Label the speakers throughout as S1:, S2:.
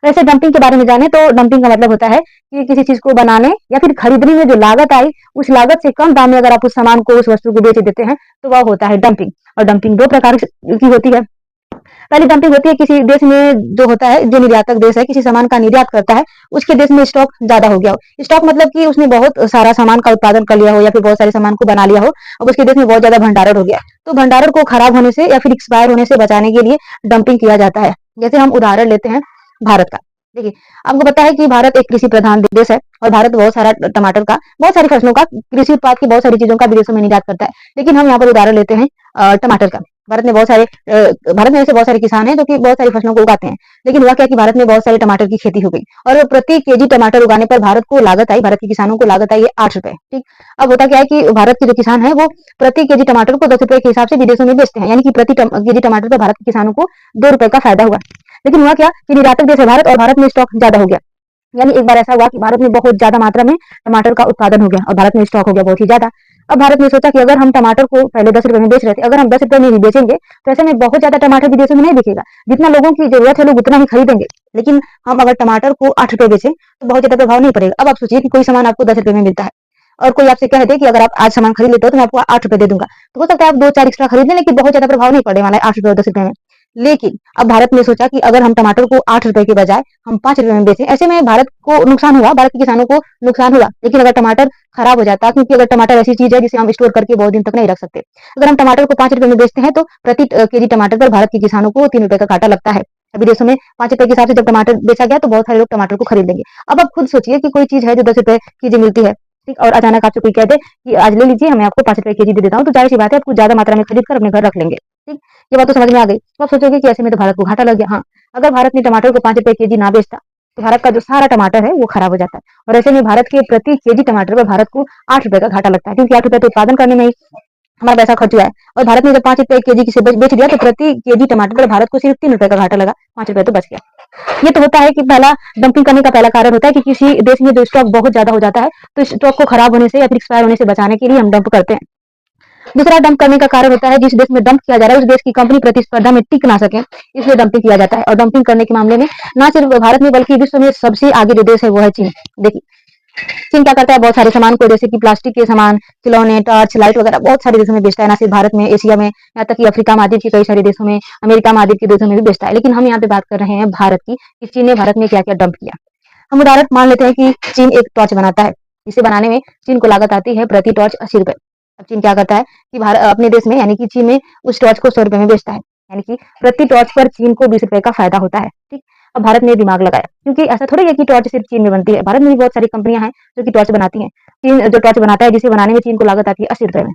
S1: वैसे डंपिंग के बारे में जाने तो डंपिंग का मतलब होता है कि किसी चीज को बनाने या फिर खरीदने में जो लागत आई, उस लागत से कम दाम में अगर आप उस सामान को, उस वस्तु को बेच देते हैं, तो वह होता है डंपिंग। और डंपिंग दो प्रकार की होती है। पहली डंपिंग होती है किसी देश में जो होता है, जो निर्यातक देश है, किसी सामान का निर्यात करता है, उसके देश में स्टॉक ज्यादा हो गया हो। स्टॉक मतलब कि उसने बहुत सारा सामान का उत्पादन कर लिया हो या फिर बहुत सारे सामान को बना लिया हो, अब उसके देश में बहुत ज्यादा भंडारण हो गया, तो भंडारण को खराब होने से या फिर एक्सपायर होने से बचाने के लिए डंपिंग किया जाता है। जैसे हम उदाहरण लेते हैं भारत का। देखिए, आपको पता है कि भारत एक कृषि प्रधान देश है और भारत बहुत सारा टमाटर का, बहुत सारी फसलों का, कृषि उत्पाद की बहुत सारी चीजों का विदेशों में निर्यात करता है। लेकिन हम यहाँ पर उदाहरण लेते हैं टमाटर का। भारत में ऐसे बहुत सारे किसान हैं जो कि बहुत सारी फसलों को उगाते हैं। लेकिन हुआ क्या कि भारत में बहुत सारे टमाटर की खेती हो गई और प्रति केजी टमाटर उगाने पर भारत को लागत आई, भारत के किसानों को लागत आई है 8 रुपए। ठीक, अब होता क्या है कि भारत के जो किसान है वो प्रति केजी टमाटर को 10 रुपए के हिसाब से विदेशों में बेचते हैं, यानी कि प्रति केजी टमाटर पर भारत के किसानों को 2 रुपए का फायदा हुआ। लेकिन हुआ क्या कि निर्यातक देश है भारत और भारत में स्टॉक ज्यादा हो गया। यानी एक बार ऐसा हुआ कि भारत में बहुत ज्यादा मात्रा में टमाटर का उत्पादन हो गया और भारत में स्टॉक हो गया बहुत ही ज्यादा। अब भारत ने सोचा कि अगर हम टमाटर को पहले 10 रुपए में बेच रहे थे, अगर हम 10 रुपए में भी बेचेंगे तो ऐसे में बहुत ज्यादा टमाटर विदेशों में नहीं बिकेगा, जितना लोगों की जरूरत है लोग उतना ही खरीदेंगे। लेकिन हम अगर टमाटर को 8 रुपए बेचें तो बहुत ज्यादा प्रभाव नहीं पड़ेगा। अब आप सोचिए कि कोई सामान आपको 10 रुपए में मिलता है और कोई आपसे कह दे कि अगर आप आज सामान खरीद लेते हो तो मैं आपको 8 रुपए दे दूंगा, तो हो सकता है आप 2-4 एक्स्ट्रा खरीद लें, लेकिन बहुत ज्यादा प्रभाव नहीं पड़ने वाला है 8 रुपए और 10 रुपए में। लेकिन अब भारत ने सोचा कि अगर हम टमाटर को 8 रुपए के बजाय हम 5 रुपए में बेचें, ऐसे में भारत को नुकसान हुआ, भारत के किसानों को नुकसान हुआ। लेकिन अगर टमाटर खराब हो जाता, क्योंकि अगर टमाटर ऐसी चीज है जिसे हम स्टोर करके बहुत दिन तक नहीं रख सकते, अगर हम टमाटर को 5 रुपए में बेचते हैं तो प्रति केजी टमाटर पर भारत के किसानों को 3 रुपए का घाटा लगता है। विदेशों में 5 रुपए के हिसाब से जब टमाटर बेचा गया तो बहुत सारे लोग टमाटर को खरीद लेंगे। अब आप खुद सोचिए कि कोई चीज है जो 10 रुपए केजी मिलती है, ठीक, और अचानक आपसे कोई कह दे कि आज ले लीजिए, मैं आपको 5 रुपए केजी दे देता हूँ, तो जाहिर सी बात है आपको ज्यादा मात्रा में खरीद कर अपने घर रख लेंगे। ठीक, ये बात तो समझ में आ गई। तो आप सोचोगे कि ऐसे में तो भारत को घाटा लग गया। हाँ, अगर भारत ने टमाटर को 5 रुपए केजी ना बेचता तो भारत का जो सारा टमाटर है वो खराब हो जाता है और ऐसे में भारत के प्रति केजी टमाटर पर भारत को 8 रुपए का घाटा लगता है, क्योंकि 8 रुपए तो उत्पादन करने में ही हमारा पैसा खर्च हुआ है। और भारत ने जब 5 रुपए केजी से बेच दिया तो प्रति केजी टमाटर पर भारत को सिर्फ 3 रुपए का घाटा लगा, 5 रुपए तो बच गया। ये तो होता है कि पहला डंपिंग करने का पहला कारण होता है कि किसी देश में जो स्टॉक बहुत ज्यादा हो जाता है तो स्टॉक को खराब होने से या फिर एक्सपायर होने से बचाने के लिए हम डंप करते हैं। दूसरा डंप करने का कारण होता है जिस देश में डंप किया जा रहा है उस देश की कंपनी प्रतिस्पर्धा में टिक ना सके, इसलिए डंपिंग किया जाता है। और डंपिंग करने के मामले में ना सिर्फ भारत में बल्कि विश्व में सबसे आगे जो देश है वो है चीन। देखिए, चीन क्या करता है, बहुत सारे सामान को जैसे कि प्लास्टिक के सामान, खिलौने, टॉर्च, लाइट वगैरह बहुत सारे देशों में बेचता है। ना सिर्फ भारत में, एशिया में, यहाँ तक कि अफ्रीका महाद्वीप के कई सारे देशों में, अमेरिका महाद्वीप के देशों में भी बेचता है। लेकिन हम यहाँ पे बात कर रहे हैं भारत की, कि चीन ने भारत में क्या क्या डंप किया। हम उदाहरण मान लेते हैं कि चीन एक टॉर्च बनाता है, इसे बनाने में चीन को लागत आती है प्रति टॉर्च 80 रुपए। अब चीन क्या करता है कि भारत अपने देश में यानी कि चीन में उस टॉर्च को 100 रुपए में बेचता है, यानी कि प्रति टॉर्च पर चीन को 20 रुपए का फायदा होता है। ठीक, अब भारत ने दिमाग लगाया, क्योंकि ऐसा थोड़ी है कि टॉर्च सिर्फ चीन में बनती है, भारत में भी बहुत सारी कंपनियां हैं जो कि टॉर्च बनाती हैं। चीन जो टॉर्च बनाता है जिसे बनाने में चीन को लागत आती है 80 रुपए में।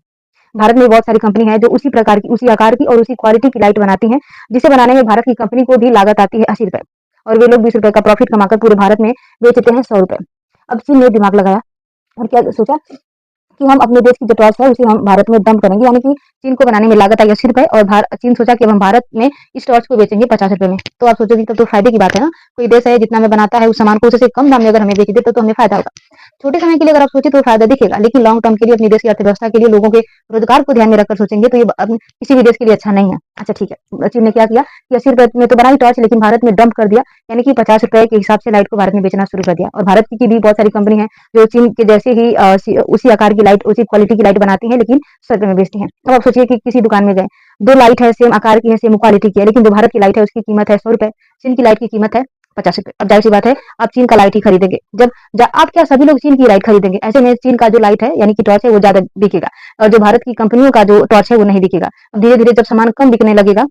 S1: भारत में बहुत सारी कंपनी है जो उसी प्रकार की, उसी आकार की और उसी क्वालिटी की लाइट बनाती हैं, जिसे बनाने में भारत की कंपनी को भी लागत आती है 80 रुपए, और वे लोग 20 रुपए का प्रॉफिट कमाकर पूरे भारत में बेचते हैं 100 रुपए। अब चीन ने दिमाग लगाया और क्या सोचा कि हम अपने देश की जो टॉर्च है उसे हम भारत में डंप करेंगे, यानी कि चीन को बनाने में लागत आई 80 रुपए और चीन सोचा कि अब हम भारत में इस टॉर्च को बेचेंगे 50 रुपए में। तो आप सोचोगे तब तो फायदे की बात है ना, कोई देश है जितना में बनाता है उस सामान को उससे कम दाम में अगर हमें बेच दे तो हमें फायदा होगा। छोटे समय के लिए अगर आप सोचे तो फायदा दिखेगा, लेकिन लॉन्ग टर्म के लिए अपने देश की अर्थव्यवस्था के लिए लोगों के रोजगार को ध्यान में रखकर सोचेंगे तो ये किसी भी देश के लिए अच्छा नहीं है। अच्छा ठीक है, चीन ने क्या किया कि 80 रुपए में तो बनाई टॉर्च, लेकिन भारत में डंप कर दिया, यानी कि 50 रुपए के हिसाब से लाइट को भारत में बेचना शुरू कर दिया। और भारत की भी बहुत सारी कंपनी है जो चीन के जैसे ही उसी आकार की लाइट, उसी क्वालिटी की लाइट बनाती है, लेकिन 100 रुपए में बेचती है। अब आप सोचिए कि किसी दुकान में गए, दो लाइट है, सेम आकार की है, सेम क्वालिटी की है, लेकिन जो भारत की लाइट है उसकी कीमत है 100 रुपए, चीन की लाइट की कीमत है 50 रुपए। अब जाहिर सी बात है आप चीन का लाइट ही खरीदेंगे। आप क्या सभी लोग चीन की लाइट खरीदेंगे, ऐसे में चीन का जो लाइट है यानी कि टॉर्च है वो ज्यादा बिकेगा और जो भारत की कंपनियों का जो टॉर्च है वो नहीं बिकेगा। अब धीरे धीरे जब सामान कम बिकने लगेगा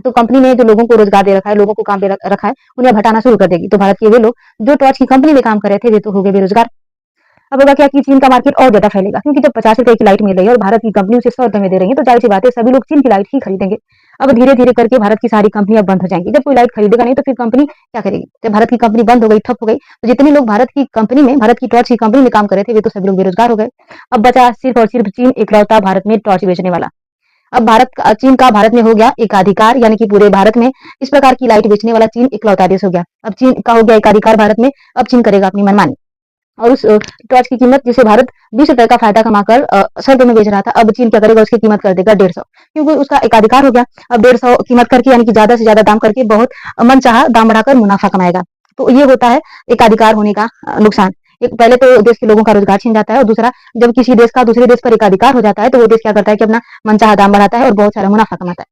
S1: तो कंपनी ने जो लोगों को रोजगार दे रखा है, लोगों को काम दे रखा है, उन्हें हटाना शुरू कर देगी। तो भारत के वे लोग जो टॉर्च की कंपनी में काम कर रहे थे वे तो हो गए बेरोजगार। अब होगा क्या कि चीन का मार्केट और ज्यादा फैलेगा, क्योंकि जब 50 रुपए की लाइट मिल रही है और भारत की कंपनी उसे 100 रुपए में दे रही है तो जाहिर सी बात है सभी लोग चीन की लाइट ही खरीदेंगे। अब धीरे धीरे करके भारत की सारी कंपनियां बंद हो जाएंगी। जब कोई लाइट खरीदेगा नहीं तो फिर कंपनी क्या करेगी। जब भारत की कंपनी बंद हो गई, ठप हो गई, तो जितने लोग भारत की कंपनी में, भारत की टॉर्च की कंपनी में काम कर रहे थे वे तो सभी लोग बेरोजगार हो गए। अब बचा सिर्फ और सिर्फ चीन इकलौता भारत में टॉर्च बेचने वाला। अब चीन का भारत में हो गया एकाधिकार, यानी कि पूरे भारत में इस प्रकार की लाइट बेचने वाला चीन इकलौता देश हो गया। अब चीन का हो गया एकाधिकार भारत में, अब चीन करेगा अपनी मनमानी। और उस टॉर्च की कीमत जिसे भारत 20 रुपए का फायदा कमाकर 100 रुपए में बेच रहा था, अब चीन क्या करेगा, उसकी कीमत कर देगा 150, क्योंकि उसका एकाधिकार हो गया। अब 150 कीमत करके यानी कि ज्यादा से ज्यादा दाम करके बहुत मनचाहा दाम बढ़ाकर मुनाफा कमाएगा। तो ये होता है एकाधिकार होने का नुकसान। एक पहले तो देश के लोगों का रोजगार छीन जाता है और दूसरा जब किसी देश का दूसरे देश पर एकाधिकार हो जाता है तो वो देश क्या करता है कि अपना मनचाहा दाम बढ़ाता है और बहुत सारा मुनाफा कमाता है।